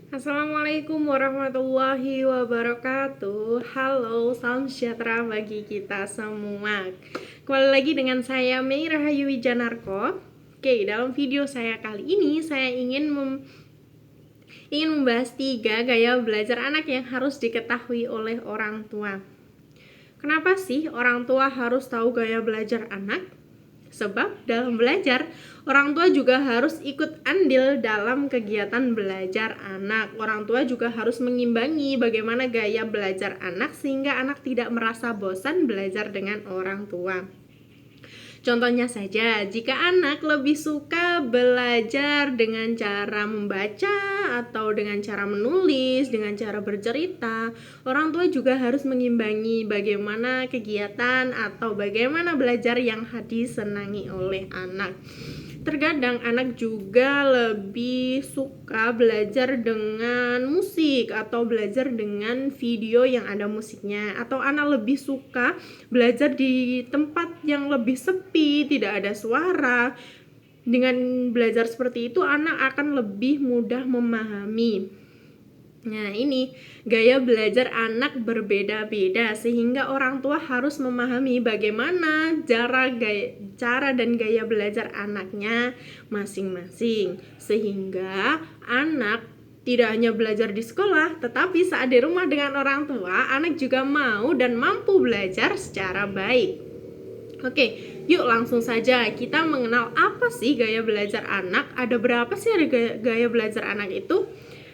Assalamualaikum warahmatullahi wabarakatuh. Halo, salam sejahtera bagi kita semua. Kembali lagi dengan saya Mei Rahayu Wijanarko. Oke, dalam video saya kali ini saya ingin membahas 3 gaya belajar anak yang harus diketahui oleh orang tua. Kenapa sih orang tua harus tahu gaya belajar anak? Sebab dalam belajar, orang tua juga harus ikut andil dalam kegiatan belajar anak. Orang tua juga harus mengimbangi bagaimana gaya belajar anak sehingga anak tidak merasa bosan belajar dengan orang tua. Contohnya saja, jika anak lebih suka belajar dengan cara membaca atau dengan cara menulis, dengan cara bercerita, orang tua juga harus mengimbangi bagaimana kegiatan atau bagaimana belajar yang disenangi oleh anak. Terkadang anak juga lebih suka belajar dengan musik atau belajar dengan video yang ada musiknya, atau anak lebih suka belajar di tempat yang lebih sepi, tidak ada suara. Dengan belajar seperti itu anak akan lebih mudah memahami. Nah, ini gaya belajar anak berbeda-beda sehingga orang tua harus memahami bagaimana cara dan gaya belajar anaknya masing-masing, sehingga anak tidak hanya belajar di sekolah, tetapi saat di rumah dengan orang tua, anak juga mau dan mampu belajar secara baik. Oke, yuk langsung saja kita mengenal apa sih gaya belajar anak. Ada berapa sih ada gaya belajar anak itu?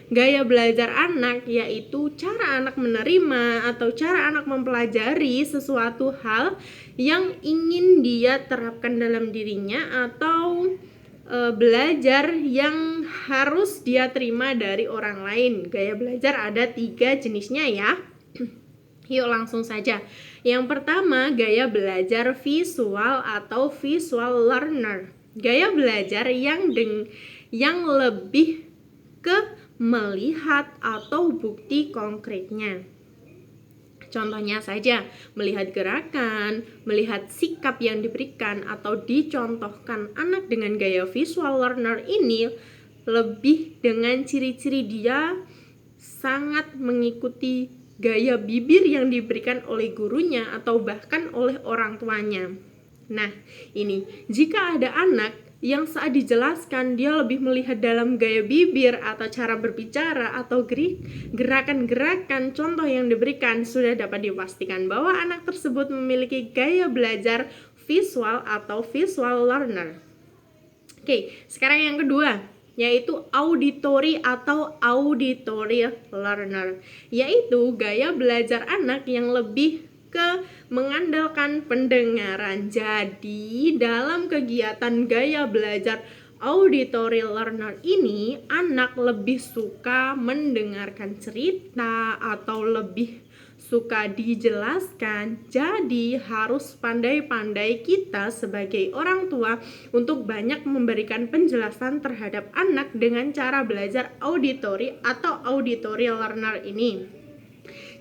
Gaya belajar anak yaitu cara anak menerima atau cara anak mempelajari sesuatu hal yang ingin dia terapkan dalam dirinya, atau belajar yang harus dia terima dari orang lain. Gaya belajar ada 3 jenisnya ya. Yuk langsung saja. Yang pertama, gaya belajar visual atau visual learner. Gaya belajar yang lebih ke melihat atau bukti konkretnya. Contohnya saja, melihat gerakan, melihat sikap yang diberikan atau dicontohkan. Anak dengan gaya visual learner ini lebih dengan ciri-ciri dia sangat mengikuti gaya bibir yang diberikan oleh gurunya atau bahkan oleh orang tuanya. Nah, ini jika ada anak yang saat dijelaskan dia lebih melihat dalam gaya bibir atau cara berbicara atau gerakan-gerakan contoh yang diberikan, sudah dapat dipastikan bahwa anak tersebut memiliki gaya belajar visual atau visual learner. Oke, sekarang yang kedua, yaitu auditory atau auditory learner, yaitu gaya belajar anak yang lebih ke mengandalkan pendengaran. Jadi dalam kegiatan gaya belajar auditory learner ini, anak lebih suka mendengarkan cerita atau lebih suka dijelaskan. Jadi harus pandai-pandai kita sebagai orang tua untuk banyak memberikan penjelasan terhadap anak dengan cara belajar auditory atau auditory learner ini.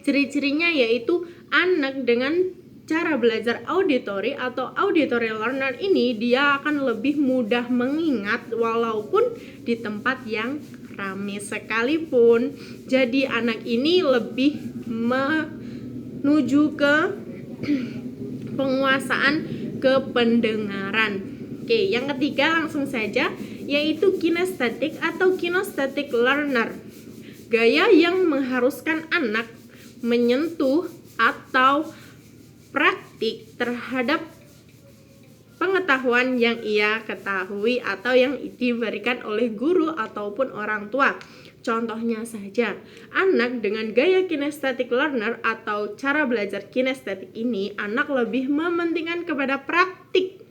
Ciri-cirinya yaitu anak dengan cara belajar auditory atau auditory learner ini, dia akan lebih mudah mengingat walaupun di tempat yang ramai sekalipun. Jadi anak ini lebih menuju ke penguasaan kependengaran. Oke, yang ketiga langsung saja, yaitu kinesthetic atau kinesthetic learner. Gaya yang mengharuskan anak menyentuh atau praktik terhadap pengetahuan yang ia ketahui atau yang diberikan oleh guru ataupun orang tua. Contohnya saja, anak dengan gaya kinesthetic learner atau cara belajar kinestetik ini, anak lebih mementingkan kepada praktik,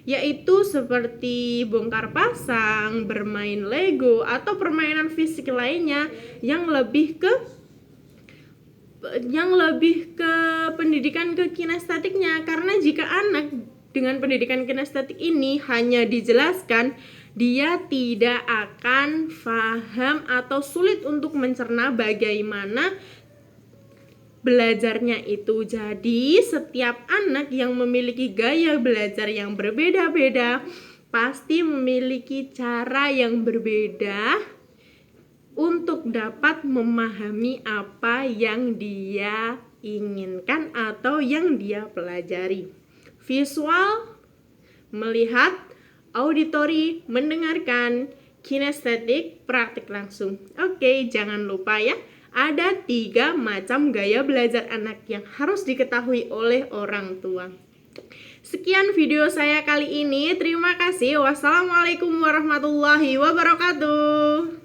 yaitu seperti bongkar pasang, bermain Lego, atau permainan fisik lainnya yang lebih ke pendidikan ke kinestetiknya. Karena jika anak dengan pendidikan kinestetik ini hanya dijelaskan, dia tidak akan paham atau sulit untuk mencerna bagaimana belajarnya itu. Jadi setiap anak yang memiliki gaya belajar yang berbeda-beda pasti memiliki cara yang berbeda untuk untuk dapat memahami apa yang dia inginkan atau yang dia pelajari. Visual, melihat, auditory, mendengarkan, kinestetik, praktik langsung. Oke, jangan lupa ya, ada 3 macam gaya belajar anak yang harus diketahui oleh orang tua. Sekian video saya kali ini. Terima kasih. Wassalamualaikum warahmatullahi wabarakatuh.